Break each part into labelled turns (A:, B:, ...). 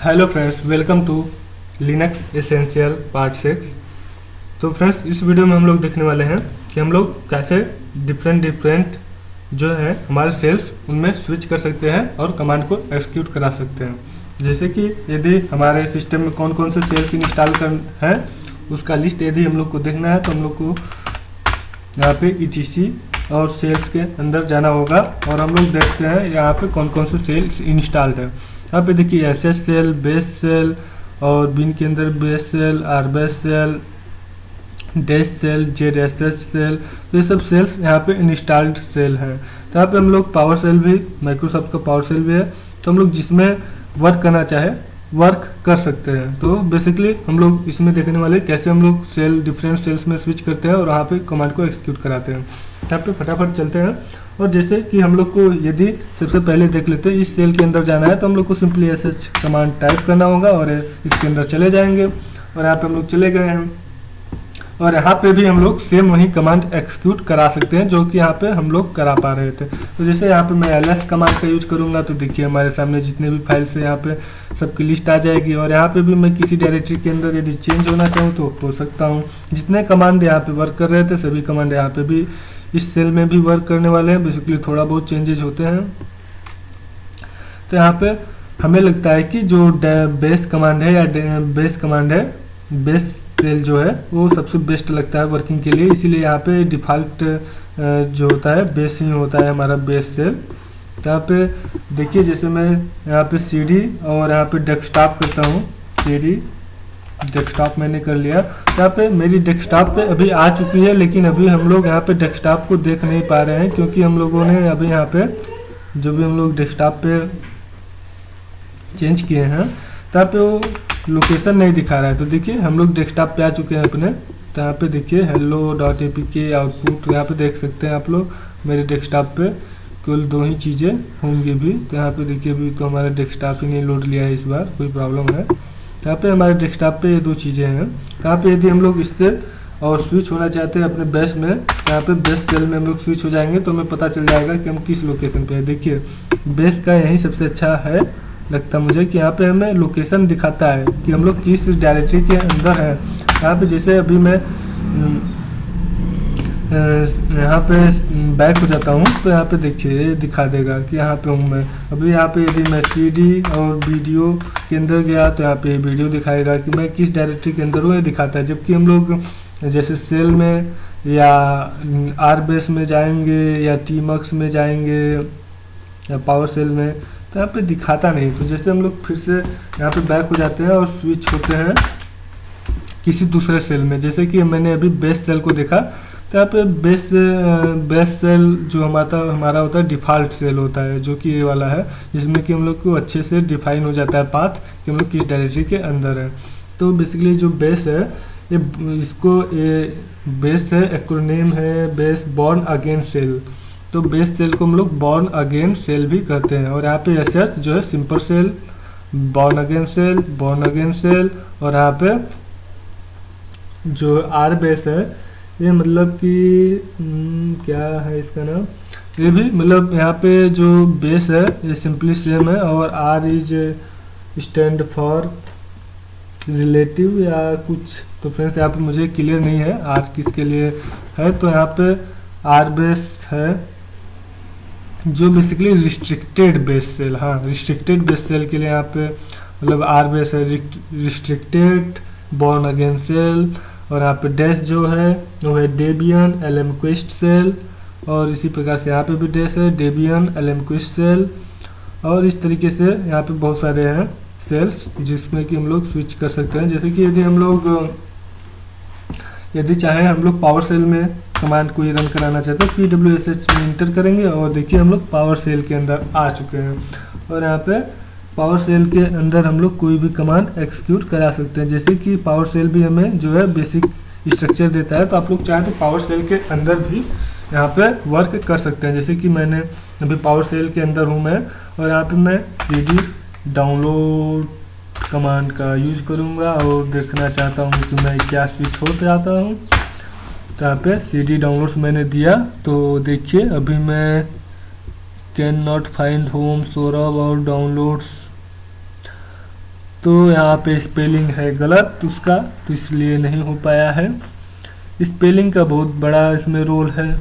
A: Hello friends, welcome to Linux essential part 6। तो friends, इस video में हम लोग देखने वाले हैं कि हम लोग कैसे डिफरेंट जो है हमारे सेल्स उनमें स्विच कर सकते हैं और कमांड को एक्सिक्यूट करा सकते हैं। जैसे कि यदि हमारे सिस्टम में कौन कौन से सेल्स इंस्टॉल कर है उसका लिस्ट यदि हम लोग को देखना है तो हम लोग को यहाँ पे etc और सेल्स के अंदर जाना होगा और हम लोग देखते हैं यहाँ पे कौन कौन से सेल्स इंस्टॉल्ड है। यहाँ पे देखिए SS सेल, बेस सेल और बिन के अंदर base shell, RBase shell, dash shell, ZSH shell, तो ये सब सेल्स यहाँ पे इंस्टॉल्ड सेल हैं। तो यहाँ पे हम लोग पावर सेल भी, माइक्रोसॉफ्ट का पावर सेल भी है, तो हम लोग जिसमें वर्क करना चाहे वर्क कर सकते हैं। तो बेसिकली हम लोग इसमें देखने वाले कैसे हम लोग सेल डिफरेंट सेल्स में स्विच करते हैं और वहाँ पे कमांड को एक्सिक्यूट कराते हैं। यहाँ पे फटाफट चलते हैं और जैसे कि हम लोग को यदि सबसे पहले देख लेते हैं इस सेल के अंदर जाना है तो हम लोग को सिंपली sh कमांड टाइप करना होगा और इसके अंदर चले जाएंगे और यहाँ पे हम लोग चले गए हैं और यहाँ पे भी हम लोग सेम वही कमांड एक्सिक्यूट करा सकते हैं जो कि यहाँ पे हम लोग करा पा रहे थे। तो जैसे यहाँ पे मैं ls कमांड का यूज करूँगा तो देखिए हमारे सामने जितने भी फाइल्स है यहाँ पे सबकी लिस्ट आ जाएगी और यहाँ पे भी मैं किसी डायरेक्टरी के अंदर यदि चेंज होना चाहूँ तो हो सकता हूँ। जितने कमांड यहाँ पे वर्क कर रहे थे सभी कमांड यहाँ पे भी इस सेल में भी वर्क करने वाले हैं। बेसिकली थोड़ा बहुत चेंजेस होते हैं। तो यहाँ पे हमें लगता है कि जो बेस कमांड है या बेस सेल जो है वो सबसे बेस्ट लगता है वर्किंग के लिए, इसीलिए यहाँ पे डिफ़ॉल्ट जो होता है बेस ही होता है हमारा बेस सेल। तो यहाँ पे देखिए जैसे मैं यहाँ पे CD और यहाँ पे डेस्कटॉप करता हूँ, CD डेस्कटॉप मैंने कर लिया। यहाँ पे मेरी डेस्कटॉप पे अभी आ चुकी है, लेकिन अभी हम लोग यहाँ पे डेस्कटॉप को देख नहीं पा रहे हैं क्योंकि हम लोगों ने अभी यहाँ पे जो भी हम लोग डेस्कटॉप पे चेंज किए हैं तो यहाँ पे वो लोकेशन नहीं दिखा रहा है। तो देखिए हम लोग डेस्कटॉप पे आ चुके हैं अपने। तो यहाँ पे देखिए hello.apk आउटपुट यहाँ पे देख सकते हैं आप लोग। मेरे डेस्कटॉप पे केवल 2 ही चीज़ें होंगी भी। तो यहाँ पे देखिए अभी तो हमारा डेस्कटॉप ही नहीं लोड लिया है, इस बार कोई प्रॉब्लम है। तो यहाँ पे हमारे डेस्कटॉप पे ये 2 चीज़ें हैं। यहाँ पे यदि हम लोग इससे और स्विच होना चाहते हैं अपने बेस में, यहाँ पे बेस सेल में हम लोग स्विच हो जाएंगे तो हमें पता चल जाएगा कि हम किस लोकेशन पे है। देखिए बेस का यही सबसे अच्छा है लगता मुझे कि यहाँ पे हमें लोकेशन दिखाता है कि हम लोग किस डायरेक्टरी के अंदर हैं। यहाँ पे जैसे अभी मैं यहाँ पे बैक हो जाता हूँ तो यहाँ पे देखिए दिखा देगा कि यहाँ पे हूँ मैं। अभी यहाँ पे यदि मैं CD और वीडियो के अंदर गया तो यहाँ पे वीडियो दिखाएगा कि मैं किस डायरेक्टरी के अंदर हूँ, ये दिखाता है। जबकि हम लोग जैसे सेल में या RBase में जाएंगे या tmux में जाएंगे या पावर सेल में तो यहाँ पे दिखाता नहीं। तो जैसे हम लोग फिर से यहाँ पे बैक हो जाते हैं और स्विच होते हैं किसी दूसरे सेल में। जैसे कि मैंने अभी बेस सेल को देखा तो यहाँ पे बेस सेल जो हमारा होता है डिफ़ॉल्ट सेल होता है, जो कि ये वाला है, जिसमें कि हम लोग को अच्छे से डिफाइन हो जाता है पाथ कि हम लोग किस डायरेक्टरी के अंदर है। तो बेसिकली जो बेस है ये बेस है, एक्रोनिम है बेस बॉर्न अगेन सेल। तो बेस सेल को हम लोग बॉर्न अगेन सेल भी कहते हैं। और यहाँ पे SS जो है simple shell, Bourne again shell और यहाँ पे जो RBase है ये मतलब कि क्या है इसका नाम, ये भी मतलब यहाँ पे जो बेस है ये सिंपली सेम है और R is stand for relative या कुछ। तो फ्रेंड्स यहाँ पे मुझे क्लियर नहीं है R किसके लिए है। तो यहाँ पे RBase है जो बेसिकली रिस्ट्रिक्टेड बेस सेल, हाँ रिस्ट्रिक्टेड बेस सेल के लिए यहाँ पे मतलब RBase है रिस्ट्रिक्टेड बॉर्न अगेन सेल। और यहाँ पे डैश जो है वो है डेबियन एलमक्विस्ट सेल और इसी प्रकार से यहाँ पे भी डैश है डेबियन एलमक्विस्ट सेल। और इस तरीके से यहाँ पे बहुत सारे हैं सेल्स जिसमें कि हम लोग स्विच कर सकते हैं। जैसे कि यदि चाहें हम लोग पावर सेल में कमांड को ही रन कराना चाहते हैं PWSH में इंटर करेंगे और देखिए हम लोग पावर सेल के अंदर आ चुके हैं और यहाँ पे पावर सेल के अंदर हम लोग कोई भी कमांड एक्सिक्यूट करा सकते हैं। जैसे कि पावर सेल भी हमें जो है बेसिक स्ट्रक्चर देता है, तो आप लोग चाहें तो पावर सेल के अंदर भी यहाँ पे वर्क कर सकते हैं। जैसे कि मैंने अभी पावर सेल के अंदर हूँ मैं और यहाँ पे मैं CD डाउनलोड कमांड का यूज करूँगा और देखना चाहता हूँ कि मैं क्या स्विच हो जाता हूँ। तो यहाँ पे CD डाउनलोड्स मैंने दिया तो देखिए अभी मैं can not find home Saurabh और डाउनलोड्स तो यहाँ पे स्पेलिंग है गलत उसका, तो इसलिए नहीं हो पाया है। स्पेलिंग का बहुत बड़ा इसमें रोल है।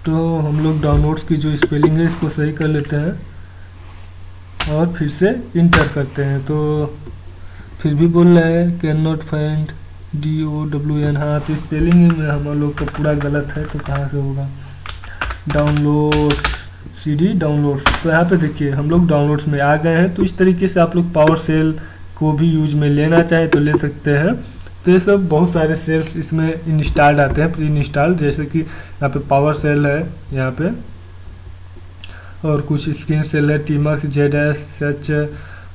A: तो हम लोग डाउनलोड्स की जो स्पेलिंग है इसको सही कर लेते हैं और फिर से इंटर करते हैं। तो फिर भी बोल रहा है कैन नॉट फाइंड DOWN। हाँ, तो स्पेलिंग में हम लोग का पूरा गलत है, तो कहाँ से होगा। डाउनलोड CD डाउनलोड्स, तो यहाँ पे देखिए हम लोग डाउनलोड्स में आ गए हैं। तो इस तरीके से आप लोग पावर सेल को भी यूज में लेना चाहे तो ले सकते हैं। तो ये सब बहुत सारे सेल्स इसमें इंस्टॉल्ड आते हैं, प्री इंस्टॉल्ड, जैसे कि यहाँ पे पावर सेल है यहाँ पे, और कुछ स्क्रीन सेल है, टीमक्स, ZS सच,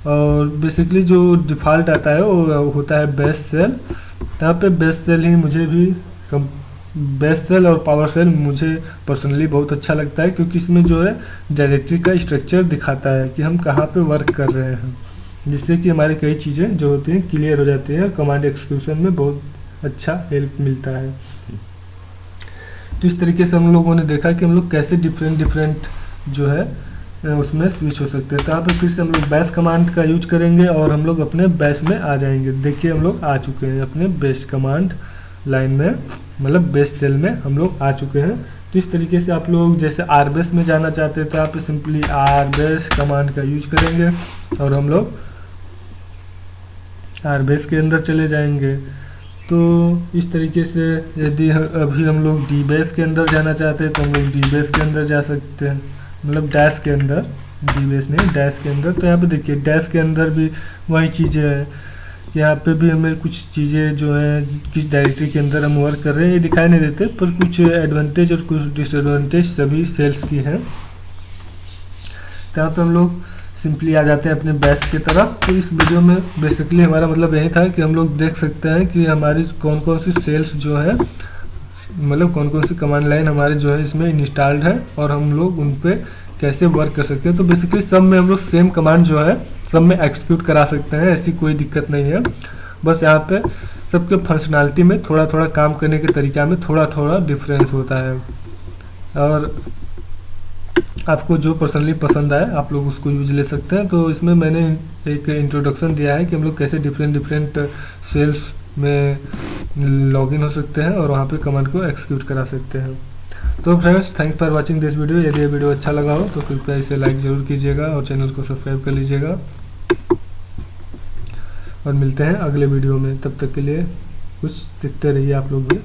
A: और बेसिकली जो डिफ़ॉल्ट आता है वो होता है बेस्ट सेल। यहाँ पे बेस्ट सेल ही मुझे भी बेस्ट सेल और पावर सेल मुझे पर्सनली बहुत अच्छा लगता है, क्योंकि इसमें जो है डायरेक्टरी का स्ट्रक्चर दिखाता है कि हम कहाँ पे वर्क कर रहे हैं, जिससे कि हमारी कई चीज़ें जो होती हैं क्लियर हो जाती हैं। कमांड एक्सिक्यूशन में बहुत अच्छा हेल्प मिलता है। तो इस तरीके से हम लोगों ने देखा कि हम लोग कैसे डिफरेंट जो है उसमें स्विच हो सकते हैं। तो यहाँ पे फिर से हम लोग बैश कमांड का यूज करेंगे और हम लोग अपने बैश में आ जाएंगे। देखिए हम लोग आ चुके हैं अपने बैश कमांड लाइन में, मतलब बेस सेल में हम लोग आ चुके हैं। तो इस तरीके से आप लोग जैसे RBase में जाना चाहते हैं तो आप सिंपली RBase कमांड का यूज करेंगे और हम लोग RBase के अंदर चले जाएंगे। तो इस तरीके से यदि अभी हम लोग DBase के अंदर जाना चाहते हैं तो हम लोग DBase के अंदर जा सकते हैं, मतलब डैश के अंदर, DBase नहीं डैश के अंदर। तो यहाँ पे देखिए डैश के अंदर भी वही चीज़ें हैं। यहाँ पे भी हमें कुछ चीज़ें जो हैं किस डायरेक्टरी के अंदर हम वर्क कर रहे हैं ये दिखाई नहीं देते, पर कुछ एडवांटेज और कुछ डिसएडवांटेज सभी सेल्स की हैं। तो यहाँ पे हम लोग सिंपली आ जाते हैं अपने बैश की तरफ। तो इस वीडियो में बेसिकली हमारा मतलब यही था कि हम लोग देख सकते हैं कि हमारी कौन कौन सी सेल्स जो है, मतलब कौन कौन सी कमांड लाइन हमारे जो है इसमें इंस्टॉल्ड है और हम लोग उन पर कैसे वर्क कर सकते हैं। तो बेसिकली सब में हम लोग सेम कमांड जो है सब में एक्सिक्यूट करा सकते हैं, ऐसी कोई दिक्कत नहीं है। बस यहाँ पे सबके फंक्शनैलिटी में थोड़ा थोड़ा काम करने के तरीका में थोड़ा थोड़ा डिफरेंस होता है, और आपको जो पर्सनली पसंद आए आप लोग उसको यूज ले सकते हैं। तो इसमें मैंने एक इंट्रोडक्शन दिया है कि हम लोग कैसे डिफरेंट सेल्स में लॉगिन हो सकते हैं और वहाँ पे कमांड को एक्सिक्यूट करा सकते हैं। तो friends, thanks for watching this video. यदि ये वीडियो अच्छा लगा हो तो कृपया इसे लाइक ज़रूर कीजिएगा और चैनल को सब्सक्राइब कर लीजिएगा, और मिलते हैं अगले वीडियो में। तब तक के लिए कुछ देखते रहिए आप लोग भी।